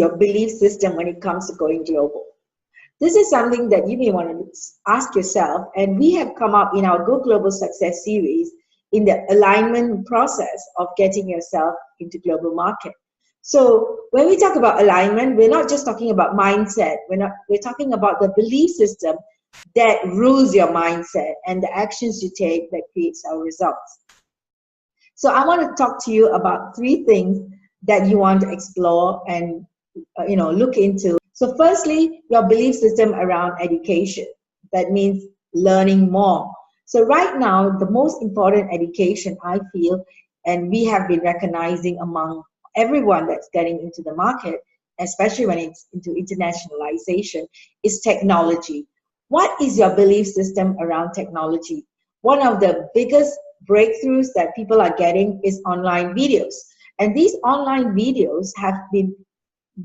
your belief system when it comes to going global? This is something that you may want to ask yourself, and we have come up in our Go Global Success Series in the alignment process of getting yourself into global market. So when we talk about alignment, we're not just talking about mindset. We're talking about the belief system that rules your mindset and the actions you take that creates our results. So I want to talk to you about 3 things that you want to explore and look into. So firstly, your belief system around education. That means learning more. So right now, the most important education I feel, and we have been recognizing among everyone that's getting into the market, especially when it's into internationalization, is technology. What is your belief system around technology? One of the biggest breakthroughs that people are getting is online videos. And these online videos have been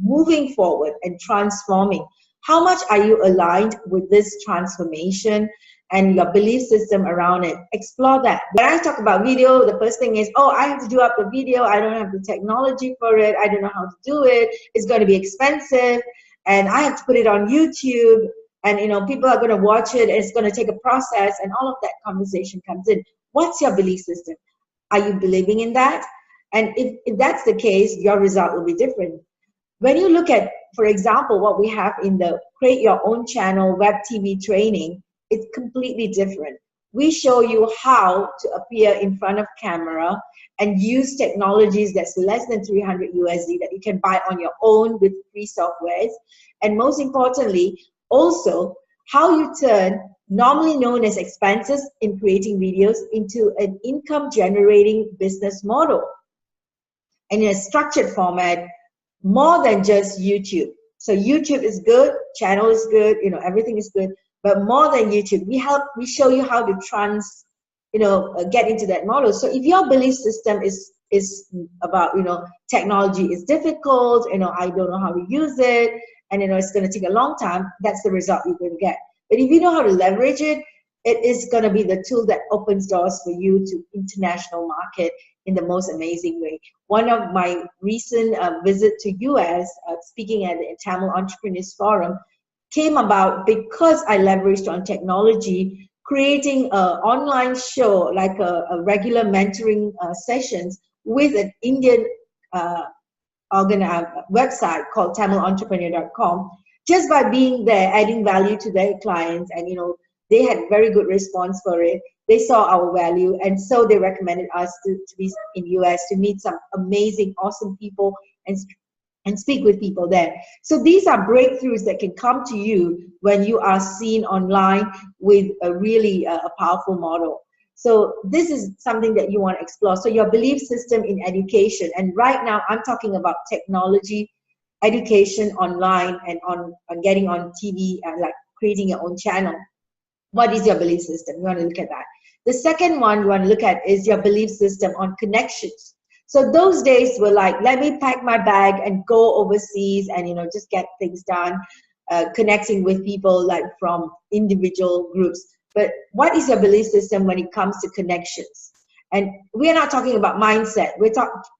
moving forward and transforming. How much are you aligned with this transformation and your belief system around it? Explore that. When I talk about video, the first thing is, oh, I have to do up the video. I don't have the technology for it. I don't know how to do it. It's going to be expensive. And I have to put it on YouTube. And people are going to watch it. It's going to take a process. And all of that conversation comes in. What's your belief system? Are you believing in that? And if that's the case, your result will be different. When you look at, for example, what we have in the Create Your Own Channel web TV training, it's completely different. We show you how to appear in front of camera and use technologies that's less than 300 USD that you can buy on your own with free softwares. And most importantly, also how you turn normally known as expenses in creating videos into an income generating business model. And in a structured format, more than just YouTube. So YouTube is good, channel is good, everything is good, but more than YouTube, we show you how to get into that model. So if your belief system is about, technology is difficult, I don't know how to use it, and it's going to take a long time, that's the result you're going to get. But if you know how to leverage it, it is going to be the tool that opens doors for you to international market in the most amazing way. One of my recent visit to US, speaking at the Tamil Entrepreneurs Forum, came about because I leveraged on technology, creating an online show, like a regular mentoring sessions with an Indian website called tamilentrepreneur.com. Just by being there, adding value to their clients, and they had very good response for it. They saw our value, and so they recommended us to be in US to meet some amazing, awesome people and speak with people there. So these are breakthroughs that can come to you when you are seen online with a really a powerful model. So this is something that you want to explore. So your belief system in education, and right now I'm talking about technology, education online, and on getting on TV and like creating your own channel. What is your belief system? You want to look at that. The second one you want to look at is your belief system on connections. So those days were like, let me pack my bag and go overseas and just get things done, connecting with people like from individual groups. But what is your belief system when it comes to connections? And we're not talking about mindset. We're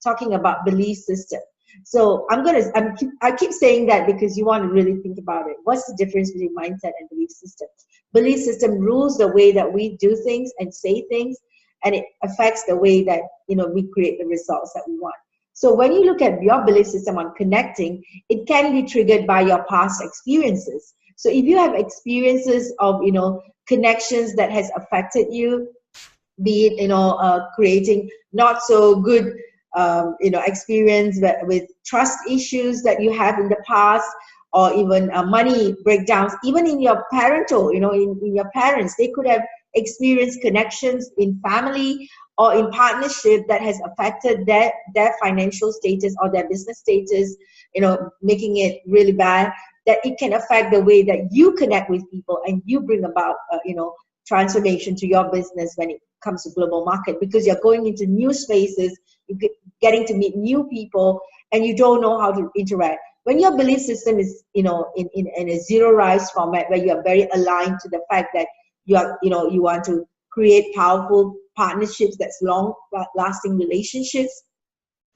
talking about belief system. So I keep saying that because you want to really think about it. What's the difference between mindset and belief system? Belief system rules the way that we do things and say things, and it affects the way that we create the results that we want. So when you look at your belief system on connecting, it can be triggered by your past experiences. So if you have experiences of connections that has affected you, be it creating not so good experience with trust issues that you have in the past, or even money breakdowns, even in your parental, in your parents, they could have experienced connections in family or in partnership that has affected their financial status or their business status, making it really bad, that it can affect the way that you connect with people and you bring about, transformation to your business when it comes to global market, because you're going into new spaces, you're getting to meet new people, and you don't know how to interact. When your belief system is, in a zero-rise format, where you are very aligned to the fact that you want to create powerful partnerships, that's long-lasting relationships,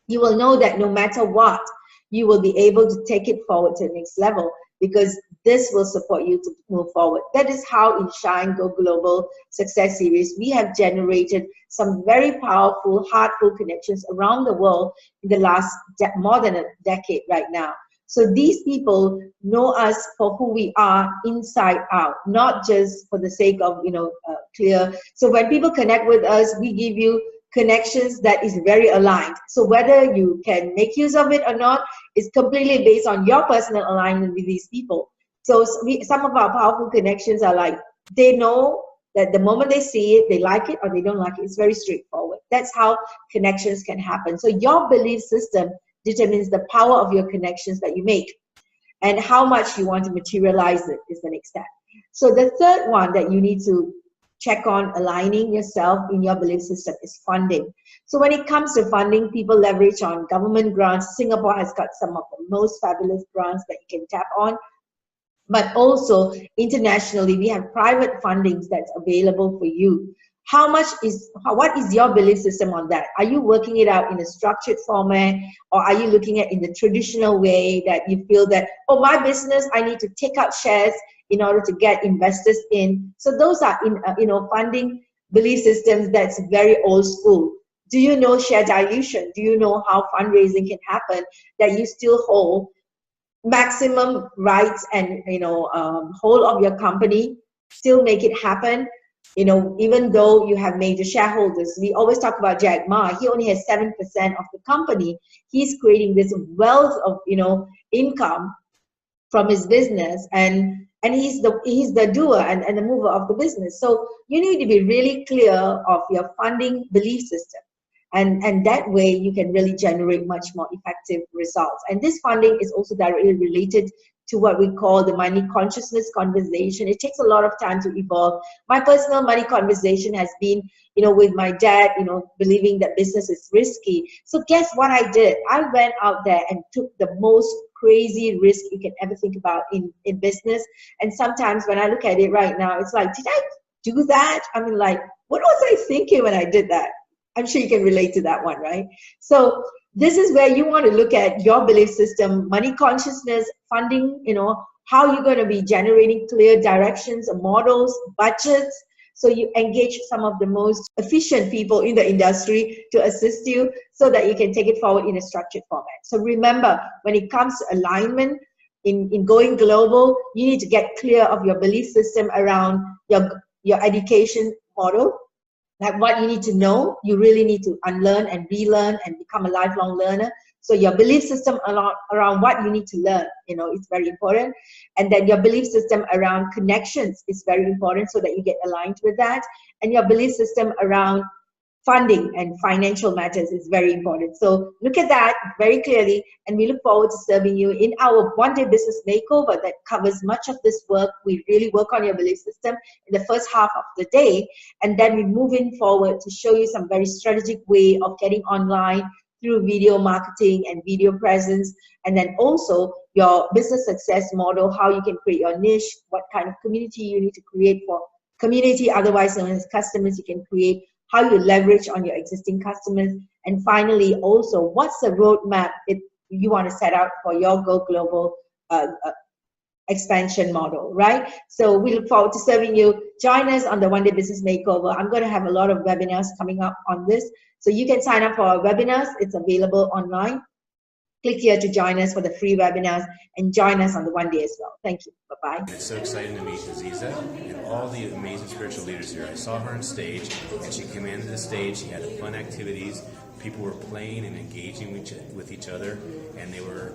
you will know that no matter what, you will be able to take it forward to the next level, because this will support you to move forward. That is how in Shine Go Global Success Series, we have generated some very powerful, heartful connections around the world in the last more than a decade right now. So these people know us for who we are inside out, not just for the sake of, clear. So when people connect with us, we give you connections that is very aligned. So whether you can make use of it or not is completely based on your personal alignment with these people. So some of our powerful connections are like, they know that the moment they see it, they like it or they don't like it. It's very straightforward. That's how connections can happen. So your belief system determines the power of your connections that you make, and how much you want to materialize it is the next step. So the third one that you need to check on aligning yourself in your belief system is funding. So when it comes to funding, people leverage on government grants. Singapore has got some of the most fabulous grants that you can tap on. But also internationally, we have private fundings that's available for you. What is your belief system on that? Are you working it out in a structured format, or are you looking at in the traditional way that you feel that, oh, my business, I need to take out shares in order to get investors in? So those are funding belief systems that's very old school. Do you know share dilution? Do you know how fundraising can happen that you still hold maximum rights and whole of your company, still make it happen, even though you have major shareholders? We always talk about Jack Ma. He only has 7% of the company. He's creating this wealth of income from his business, and he's the doer and the mover of the business. So you need to be really clear of your funding belief system. And that way you can really generate much more effective results. And this funding is also directly related to what we call the money consciousness conversation. It takes a lot of time to evolve. My personal money conversation has been, with my dad, believing that business is risky. So guess what I did? I went out there and took the most crazy risk you can ever think about in business. And sometimes when I look at it right now, it's like, did I do that? I mean, like, what was I thinking when I did that? I'm sure you can relate to that one, right? So this is where you want to look at your belief system, money consciousness, funding, how you're going to be generating clear directions, models, budgets. So you engage some of the most efficient people in the industry to assist you so that you can take it forward in a structured format. So remember, when it comes to alignment in going global, you need to get clear of your belief system around your education model. Like what you need to know, you really need to unlearn and relearn and become a lifelong learner. So your belief system around what you need to learn, is very important. And then your belief system around connections is very important so that you get aligned with that. And your belief system around funding and financial matters is very important. So look at that very clearly, and we look forward to serving you in our one-day business makeover that covers much of this work. We really work on your belief system in the first half of the day, and then we move in forward to show you some very strategic way of getting online through video marketing and video presence, and then also your business success model, how you can create your niche, what kind of community you need to create for community, otherwise known as customers, you can create, how you leverage on your existing customers, and finally also what's the roadmap you want to set out for your Go Global expansion model, right? So we look forward to serving you. Join us on the One Day Business Makeover. I'm going to have a lot of webinars coming up on this. So you can sign up for our webinars. It's available online. Click here to join us for the free webinars and join us on the one day as well. Thank you. Bye-bye. It's so exciting to meet Aziza and all the amazing spiritual leaders here. I saw her on stage, and she commanded the stage. She had fun activities. People were playing and engaging with each other, and they were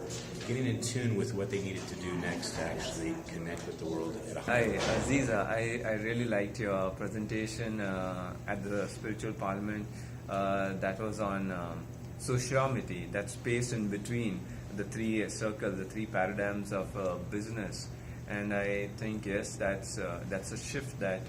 getting in tune with what they needed to do next to actually connect with the world at a higher level. Hi, Aziza. I really liked your presentation at the Spiritual Parliament that was on sociality, that space in between the three circles, the three paradigms of business. And I think, yes, that's a shift that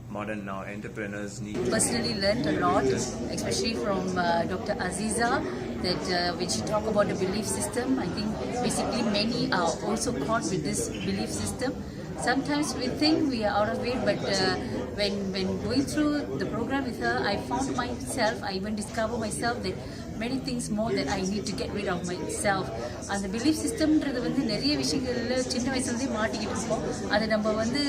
modern now entrepreneurs need. Personally learned a lot, especially from Dr. Aziza, that when she talk about the belief system, I think basically many are also caught with this belief system. sometimes we think we are out of it, but when going through the program with her, I found myself, I even discovered myself that many things more that I need to get rid of myself. அந்த belief சிஸ்டம்ன்றது வந்து நிறைய விஷயங்கள்ல சின்ன வயசுலேருந்தே மாட்டிக்கிட்டு இருப்போம். அது நம்ம வந்து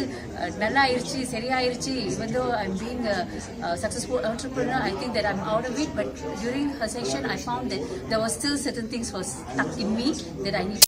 நல்லா ஆயிடுச்சு, சரியாயிருச்சு, even though I'm being a successful entrepreneur, I think that I'm out of it, but during her session I found that there was still certain things was stuck in me that I need